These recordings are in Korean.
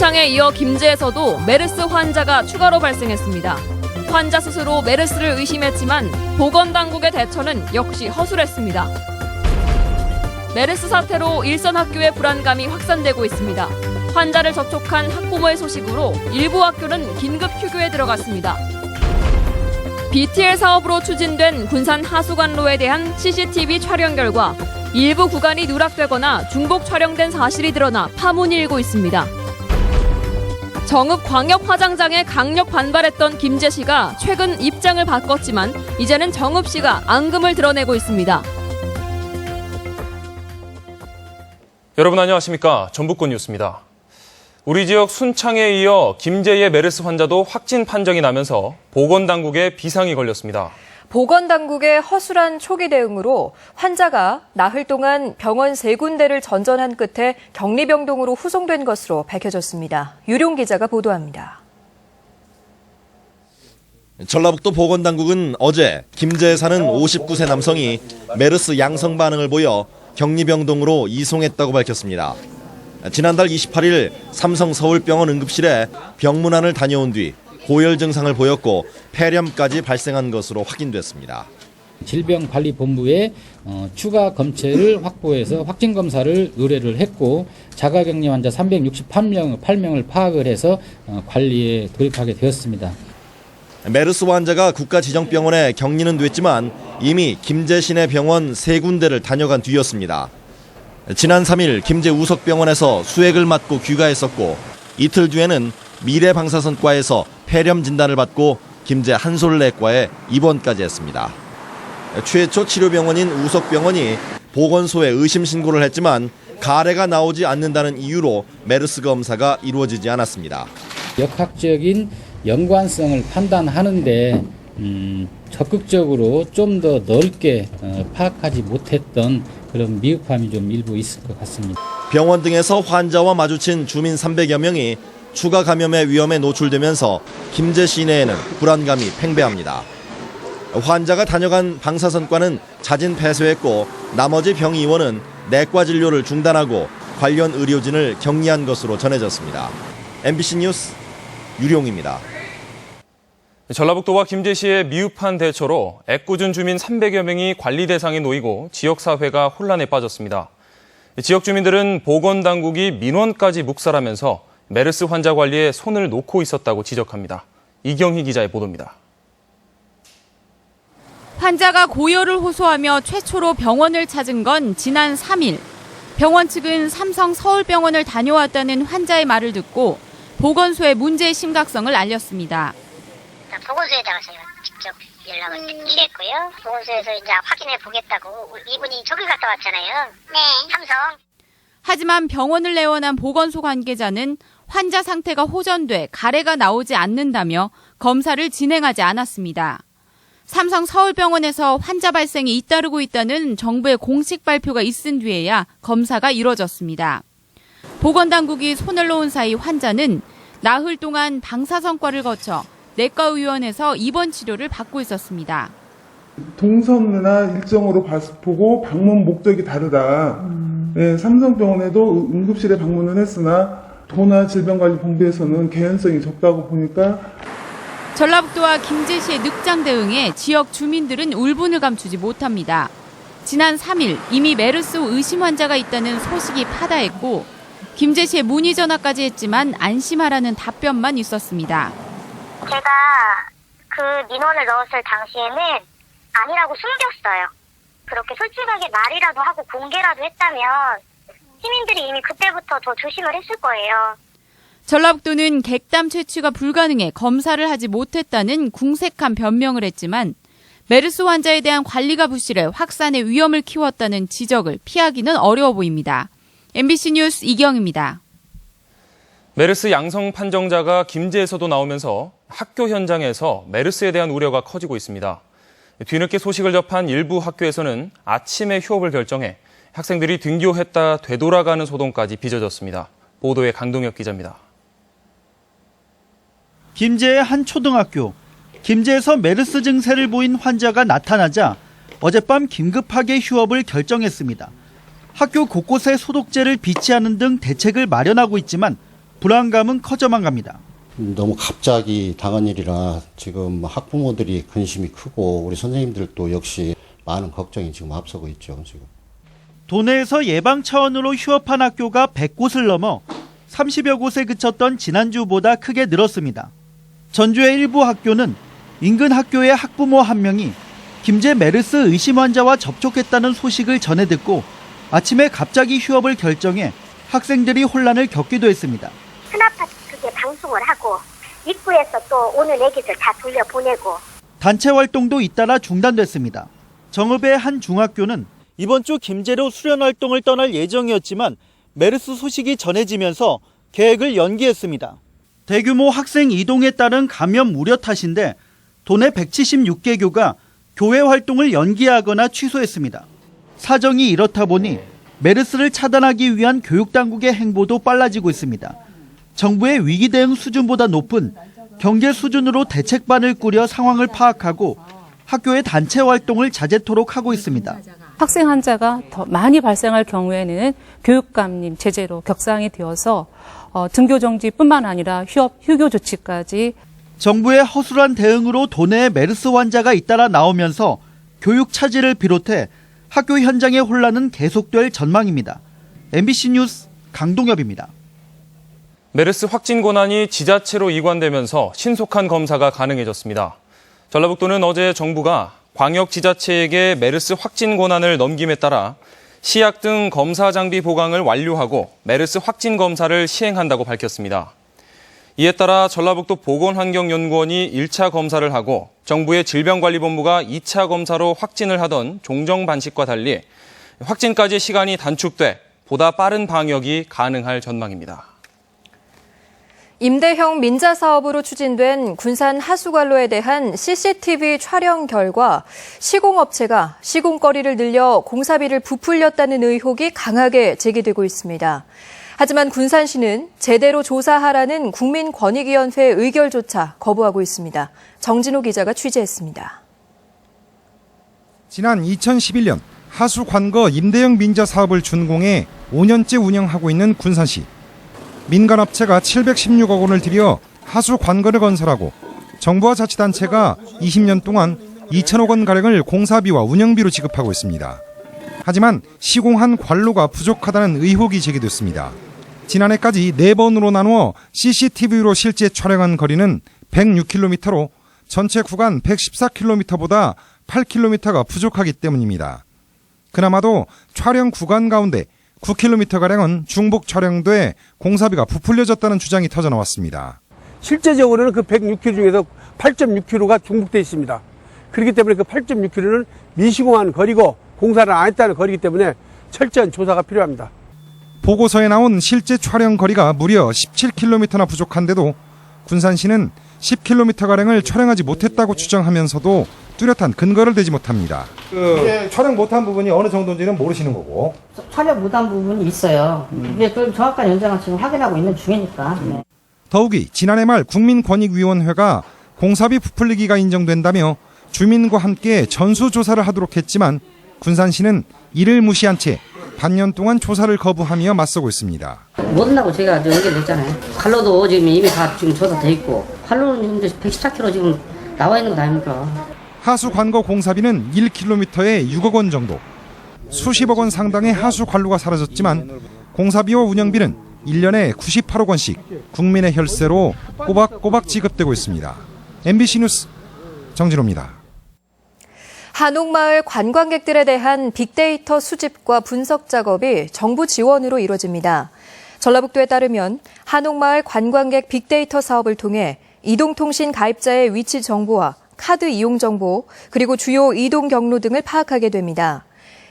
순창에 이어 김제에서도 메르스 환자가 추가로 발생했습니다. 환자 스스로 메르스를 의심했지만 보건당국의 대처는 역시 허술했습니다. 메르스 사태로 일선 학교의 불안감이 확산되고 있습니다. 환자를 접촉한 학부모의 소식으로 일부 학교는 긴급 휴교에 들어갔습니다. BTL 사업으로 추진된 군산 하수관로에 대한 CCTV 촬영 결과 일부 구간이 누락되거나 중복 촬영된 사실이 드러나 파문이 일고 있습니다. 정읍 광역화장장에 강력 반발했던 김제시가 최근 입장을 바꿨지만 이제는 정읍시가 앙금을 드러내고 있습니다. 여러분 안녕하십니까? 전북권 뉴스입니다. 우리 지역 순창에 이어 김제의 메르스 환자도 확진 판정이 나면서 보건당국에 비상이 걸렸습니다. 보건당국의 허술한 초기 대응으로 환자가 나흘 동안 병원 3군데를 전전한 끝에 격리병동으로 후송된 것으로 밝혀졌습니다. 유룡 기자가 보도합니다. 전라북도 보건당국은 어제 김제에 사는 59세 남성이 메르스 양성 반응을 보여 격리병동으로 이송했다고 밝혔습니다. 지난달 28일 삼성 서울병원 응급실에 병문안을 다녀온 뒤 고열 증상을 보였고 폐렴까지 발생한 것으로 확인됐습니다. 질병관리본부에 추가 검체를 확보해서 확진 검사를 의뢰를 했고 자가격리 환자 368명을 파악을 해서 관리에 돌입하게 되었습니다. 메르스 환자가 국가지정병원에 격리는 됐지만 이미 김제 시내 병원 3군데를 다녀간 뒤였습니다. 지난 3일 김제 우석병원에서 수액을 맞고 귀가했었고 이틀 뒤에는 미래방사선과에서 폐렴 진단을 받고 김제 한솔내과에 입원까지 했습니다. 최초 치료병원인 우석병원이 보건소에 의심 신고를 했지만 가래가 나오지 않는다는 이유로 메르스 검사가 이루어지지 않았습니다. 역학적인 연관성을 판단하는데 적극적으로 좀 더 넓게 파악하지 못했던 그런 미흡함이 좀 일부 있을 것 같습니다. 병원 등에서 환자와 마주친 주민 300여 명이 추가 감염의 위험에 노출되면서 김제 시내에는 불안감이 팽배합니다. 환자가 다녀간 방사선과는 자진 폐쇄했고 나머지 병의원은 내과 진료를 중단하고 관련 의료진을 격리한 것으로 전해졌습니다. MBC 뉴스 유룡입니다. 전라북도와 김제시의 미흡한 대처로 애꿎은 주민 300여 명이 관리 대상에 놓이고 지역사회가 혼란에 빠졌습니다. 지역 주민들은 보건당국이 민원까지 묵살하면서 메르스 환자 관리에 손을 놓고 있었다고 지적합니다. 이경희 기자의 보도입니다. 환자가 고열을 호소하며 최초로 병원을 찾은 건 지난 3일. 병원 측은 삼성 서울병원을 다녀왔다는 환자의 말을 듣고 보건소에 문제의 심각성을 알렸습니다. 보건소에다가 제가 직접 연락을 드렸고요. 보건소에서 이제 확인해 보겠다고 이분이 저기 갔다 왔잖아요. 네. 삼성. 하지만 병원을 내원한 보건소 관계자는 환자 상태가 호전돼 가래가 나오지 않는다며 검사를 진행하지 않았습니다. 삼성 서울병원에서 환자 발생이 잇따르고 있다는 정부의 공식 발표가 있은 뒤에야 검사가 이뤄졌습니다. 보건당국이 손을 놓은 사이 환자는 나흘 동안 방사선과를 거쳐 내과의원에서 입원 치료를 받고 있었습니다. 동선이나 일정으로 보고 방문 목적이 다르다. 네, 삼성병원에도 응급실에 방문을 했으나 도나 질병관리본부에서는 개연성이 적다고 보니까 전라북도와 김제시의 늑장 대응에 지역 주민들은 울분을 감추지 못합니다. 지난 3일 이미 메르스 의심 환자가 있다는 소식이 파다했고 김제시에 문의 전화까지 했지만 안심하라는 답변만 있었습니다. 제가 그 민원을 넣었을 당시에는 아니라고 숨겼어요. 그렇게 솔직하게 말이라도 하고 공개라도 했다면 시민들이 이미 그때부터 더 조심을 했을 거예요. 전라북도는 객담 채취가 불가능해 검사를 하지 못했다는 궁색한 변명을 했지만 메르스 환자에 대한 관리가 부실해 확산의 위험을 키웠다는 지적을 피하기는 어려워 보입니다. MBC 뉴스 이경입니다. 메르스 양성 판정자가 김제에서도 나오면서 학교 현장에서 메르스에 대한 우려가 커지고 있습니다. 뒤늦게 소식을 접한 일부 학교에서는 아침에 휴업을 결정해 학생들이 등교했다 되돌아가는 소동까지 빚어졌습니다. 보도에 강동혁 기자입니다. 김제의 한 초등학교. 김제에서 메르스 증세를 보인 환자가 나타나자 어젯밤 긴급하게 휴업을 결정했습니다. 학교 곳곳에 소독제를 비치하는 등 대책을 마련하고 있지만 불안감은 커져만 갑니다. 너무 갑자기 당한 일이라 지금 학부모들이 근심이 크고 우리 선생님들도 역시 많은 걱정이 지금 앞서고 있죠. 지금. 도내에서 예방 차원으로 휴업한 학교가 100곳을 넘어 30여 곳에 그쳤던 지난주보다 크게 늘었습니다. 전주의 일부 학교는 인근 학교의 학부모 한 명이 김제 메르스 의심 환자와 접촉했다는 소식을 전해 듣고 아침에 갑자기 휴업을 결정해 학생들이 혼란을 겪기도 했습니다. 스나파 그게 방송을 하고 입구에서 또 오는 애기들 다 돌려보내고 단체 활동도 잇따라 중단됐습니다. 정읍의 한 중학교는 이번 주 김제로 수련 활동을 떠날 예정이었지만 메르스 소식이 전해지면서 계획을 연기했습니다. 대규모 학생 이동에 따른 감염 우려 탓인데 도내 176개교가 교회 활동을 연기하거나 취소했습니다. 사정이 이렇다 보니 메르스를 차단하기 위한 교육당국의 행보도 빨라지고 있습니다. 정부의 위기 대응 수준보다 높은 경제 수준으로 대책반을 꾸려 상황을 파악하고 학교의 단체 활동을 자제토록 하고 있습니다. 학생 환자가 더 많이 발생할 경우에는 교육감님 제재로 격상이 되어서 등교 정지뿐만 아니라 휴교 조치까지. 정부의 허술한 대응으로 도내에 메르스 환자가 잇따라 나오면서 교육 차질을 비롯해 학교 현장의 혼란은 계속될 전망입니다. MBC 뉴스 강동엽입니다. 메르스 확진 권한이 지자체로 이관되면서 신속한 검사가 가능해졌습니다. 전라북도는 어제 정부가 광역지자체에게 메르스 확진 권한을 넘김에 따라 시약 등 검사 장비 보강을 완료하고 메르스 확진 검사를 시행한다고 밝혔습니다. 이에 따라 전라북도 보건환경연구원이 1차 검사를 하고 정부의 질병관리본부가 2차 검사로 확진을 하던 종정반식과 달리 확진까지 시간이 단축돼 보다 빠른 방역이 가능할 전망입니다. 임대형 민자 사업으로 추진된 군산 하수관로에 대한 CCTV 촬영 결과 시공업체가 시공거리를 늘려 공사비를 부풀렸다는 의혹이 강하게 제기되고 있습니다. 하지만 군산시는 제대로 조사하라는 국민권익위원회 의결조차 거부하고 있습니다. 정진호 기자가 취재했습니다. 지난 2011년 하수관거 임대형 민자 사업을 준공해 5년째 운영하고 있는 군산시. 민간업체가 716억 원을 들여 하수관거를 건설하고 정부와 자치단체가 20년 동안 2천억 원가량을 공사비와 운영비로 지급하고 있습니다. 하지만 시공한 관로가 부족하다는 의혹이 제기됐습니다. 지난해까지 4번으로 나누어 CCTV로 실제 촬영한 거리는 106km로 전체 구간 114km보다 8km가 부족하기 때문입니다. 그나마도 촬영 구간 가운데 9km가량은 중복 촬영돼 공사비가 부풀려졌다는 주장이 터져나왔습니다. 실제적으로는 그 106km 중에서 8.6km가 중복되어 있습니다. 그렇기 때문에 그 8.6km는 미시공한 거리고 공사를 안 했다는 거리이기 때문에 철저한 조사가 필요합니다. 보고서에 나온 실제 촬영 거리가 무려 17km나 부족한데도 군산시는 10km가량을 촬영하지 못했다고 주장하면서도 뚜렷한 근거를 대지 못합니다. 촬영 못한 부분이 어느 정도인지는 모르시는 거고. 촬영 못한 부분이 있어요. 근데 그 정확한 현장은 지금 확인하고 있는 중이니까. 네. 더욱이 지난해 말 국민권익위원회가 공사비 부풀리기가 인정된다며 주민과 함께 전수조사를 하도록 했지만 군산시는 이를 무시한 채 반년 동안 조사를 거부하며 맞서고 있습니다. 못한다고 제가 연결됐잖아요. 관로도 지금 이미 다 지금 조사돼 있고 관로는 114km 지금 나와 있는 거 아닙니까? 하수 관거 공사비는 1km에 6억 원 정도. 수십억 원 상당의 하수 관로가 사라졌지만 공사비와 운영비는 1년에 98억 원씩 국민의 혈세로 꼬박꼬박 지급되고 있습니다. MBC 뉴스 정진호입니다. 한옥마을 관광객들에 대한 빅데이터 수집과 분석 작업이 정부 지원으로 이루어집니다. 전라북도에 따르면 한옥마을 관광객 빅데이터 사업을 통해 이동통신 가입자의 위치 정보와 카드 이용 정보, 그리고 주요 이동 경로 등을 파악하게 됩니다.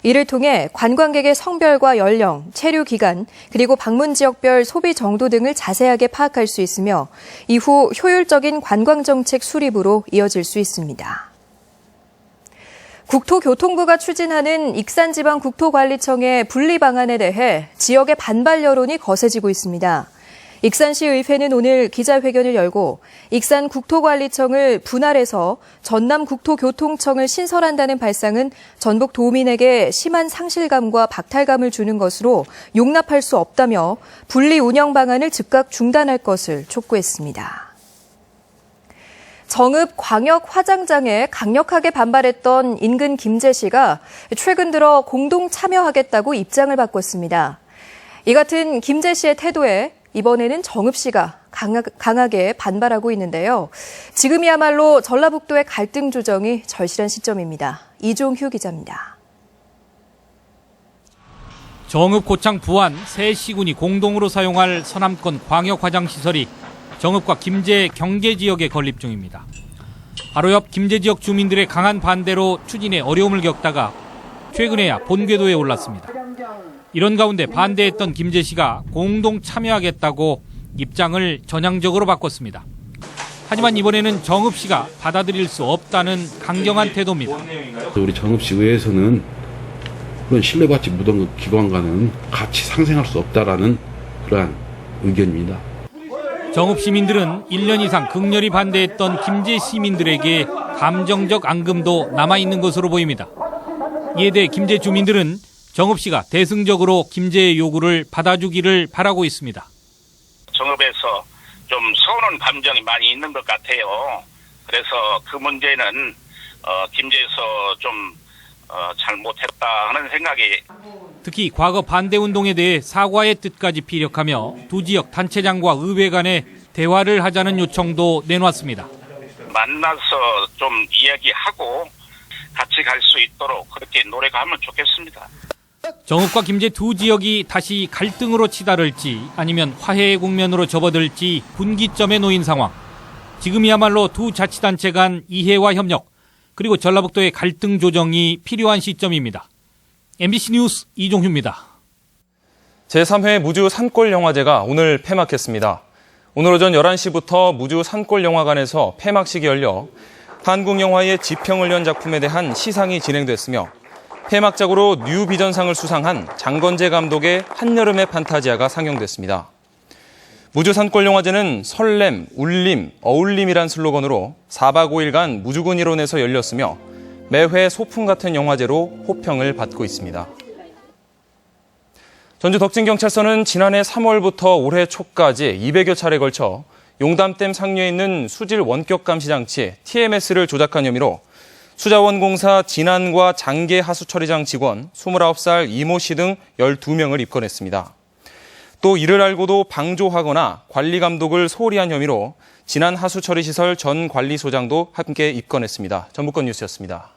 이를 통해 관광객의 성별과 연령, 체류 기간, 그리고 방문 지역별 소비 정도 등을 자세하게 파악할 수 있으며 이후 효율적인 관광정책 수립으로 이어질 수 있습니다. 국토교통부가 추진하는 익산지방국토관리청의 분리 방안에 대해 지역의 반발 여론이 거세지고 있습니다. 익산시 의회는 오늘 기자회견을 열고 익산국토관리청을 분할해서 전남국토교통청을 신설한다는 발상은 전북 도민에게 심한 상실감과 박탈감을 주는 것으로 용납할 수 없다며 분리 운영 방안을 즉각 중단할 것을 촉구했습니다. 정읍 광역화장장에 강력하게 반발했던 인근 김제시가 최근 들어 공동 참여하겠다고 입장을 바꿨습니다. 이 같은 김제시의 태도에 이번에는 정읍시가 강하게 반발하고 있는데요. 지금이야말로 전라북도의 갈등 조정이 절실한 시점입니다. 이종휴 기자입니다. 정읍 고창 부안 세 시군이 공동으로 사용할 서남권 광역화장시설이 정읍과 김제 경계지역에 건립 중입니다. 바로 옆 김제 지역 주민들의 강한 반대로 추진에 어려움을 겪다가 최근에야 본궤도에 올랐습니다. 이런 가운데 반대했던 김제시가 공동 참여하겠다고 입장을 전향적으로 바꿨습니다. 하지만 이번에는 정읍시가 받아들일 수 없다는 강경한 태도입니다. 우리 정읍시 의회에서는 그런 신뢰받지 못한 기관과는 같이 상생할 수 없다라는 그러한 의견입니다. 정읍 시민들은 1년 이상 극렬히 반대했던 김제 시민들에게 감정적 앙금도 남아있는 것으로 보입니다. 이에 대해 김제 주민들은 정읍시가 대승적으로 김제의 요구를 받아주기를 바라고 있습니다. 정읍에서 좀 서운한 감정이 많이 있는 것 같아요. 그래서 그 문제는 김제에서 좀 잘못했다 하는 생각이. 특히 과거 반대 운동에 대해 사과의 뜻까지 피력하며 두 지역 단체장과 의회 간에 대화를 하자는 요청도 내놨습니다. 만나서 좀 이야기하고 같이 갈 수 있도록 그렇게 노력하면 좋겠습니다. 정읍과 김제 두 지역이 다시 갈등으로 치달을지 아니면 화해의 국면으로 접어들지 분기점에 놓인 상황. 지금이야말로 두 자치단체 간 이해와 협력, 그리고 전라북도의 갈등 조정이 필요한 시점입니다. MBC 뉴스 이종휴입니다. 제3회 무주 산골영화제가 오늘 폐막했습니다. 오늘 오전 11시부터 무주 산골영화관에서 폐막식이 열려 한국 영화의 지평을 연 작품에 대한 시상이 진행됐으며 폐막작으로 뉴비전상을 수상한 장건재 감독의 한여름의 판타지아가 상영됐습니다. 무주 산골영화제는 설렘, 울림, 어울림이란 슬로건으로 4박 5일간 무주군 일원에서 열렸으며 매회 소풍 같은 영화제로 호평을 받고 있습니다. 전주 덕진경찰서는 지난해 3월부터 올해 초까지 200여 차례에 걸쳐 용담댐 상류에 있는 수질 원격 감시 장치 TMS를 조작한 혐의로 수자원공사 진안과 장계 하수처리장 직원 29살 이모 씨 등 12명을 입건했습니다. 또 이를 알고도 방조하거나 관리 감독을 소홀히 한 혐의로 진안 하수처리시설 전 관리소장도 함께 입건했습니다. 전북권 뉴스였습니다.